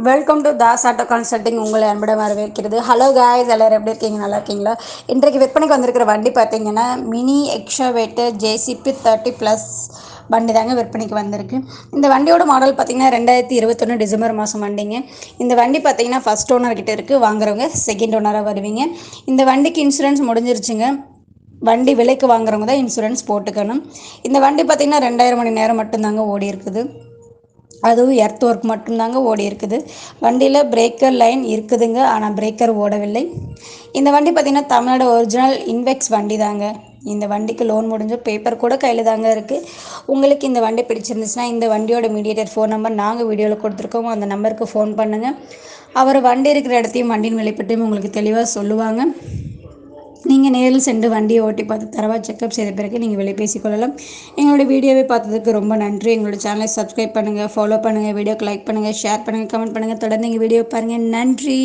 Welcome to Das auto consulting. உங்களை அன்புடன் வரவேற்கிறது. ஹலோ காய்ஸ், எல்லோரும் எப்படி இருக்கீங்க? நல்லா இருக்கீங்களா? இன்றைக்கு விற்பனைக்கு வந்திருக்கிற வண்டி பார்த்தீங்கன்னா மினி எக்ஸாவேட்டர் ஜேசிபி 30+ வண்டி தாங்க விற்பனைக்கு வந்திருக்கு. இந்த வண்டியோட மாடல் பார்த்தீங்கன்னா 2021 டிசம்பர் மாதம் வண்டிங்க. இந்த வண்டி பார்த்தீங்கன்னா ஃபர்ஸ்ட் ஓனர் கிட்ட இருக்குது. வாங்குறவங்க செகண்ட் ஓனராக வருவீங்க. இந்த வண்டிக்கு இன்சூரன்ஸ் முடிஞ்சிருச்சுங்க. வண்டி விலைக்கு வாங்குறவங்க தான் இன்சூரன்ஸ் போட்டுக்கணும். இந்த வண்டி பார்த்தீங்கன்னா 2000 மணி நேரம் மட்டும்தாங்க ஓடி இருக்குது. அதுவும் எர்த் ஒர்க் மட்டும்தாங்க ஓடி இருக்குது. வண்டியில் பிரேக்கர் லைன் இருக்குதுங்க, ஆனால் பிரேக்கர் ஓடவில்லை. இந்த வண்டி பார்த்திங்கன்னா தமிழ்நாடு ஒரிஜினல் இன்வெக்ஸ் வண்டி தாங்க. இந்த வண்டிக்கு லோன் முடிஞ்ச பேப்பர் கூட கையில் தாங்க இருக்குது. உங்களுக்கு இந்த வண்டி பிடிச்சிருந்துச்சுன்னா இந்த வண்டியோட மீடியேட்டர் ஃபோன் நம்பர் நாங்கள் வீடியோவில் கொடுத்துருக்கோம். அந்த நம்பருக்கு ஃபோன் பண்ணுங்கள். அவர் வண்டி இருக்கிற இடத்தையும் வண்டியின் விலை பற்றியும் உங்களுக்கு தெளிவாக சொல்லுவாங்க. நீங்கள் நேரில் சென்று வண்டியை ஓட்டி பார்த்து தரவா செக்அப் செய்த பிறகு நீங்கள் விலை பேசிக்கொள்ளலாம். எங்களுடைய வீடியோவை பார்த்ததுக்கு ரொம்ப நன்றி. எங்களுடைய சேனலை சப்ஸ்கிரைப் பண்ணுங்கள், ஃபாலோ பண்ணுங்கள், வீடியோக்கு லைக் பண்ணுங்கள், ஷேர் பண்ணுங்கள், கமெண்ட் பண்ணுங்கள். தொடர்ந்து எங்கள் வீடியோ பாருங்கள். நன்றி.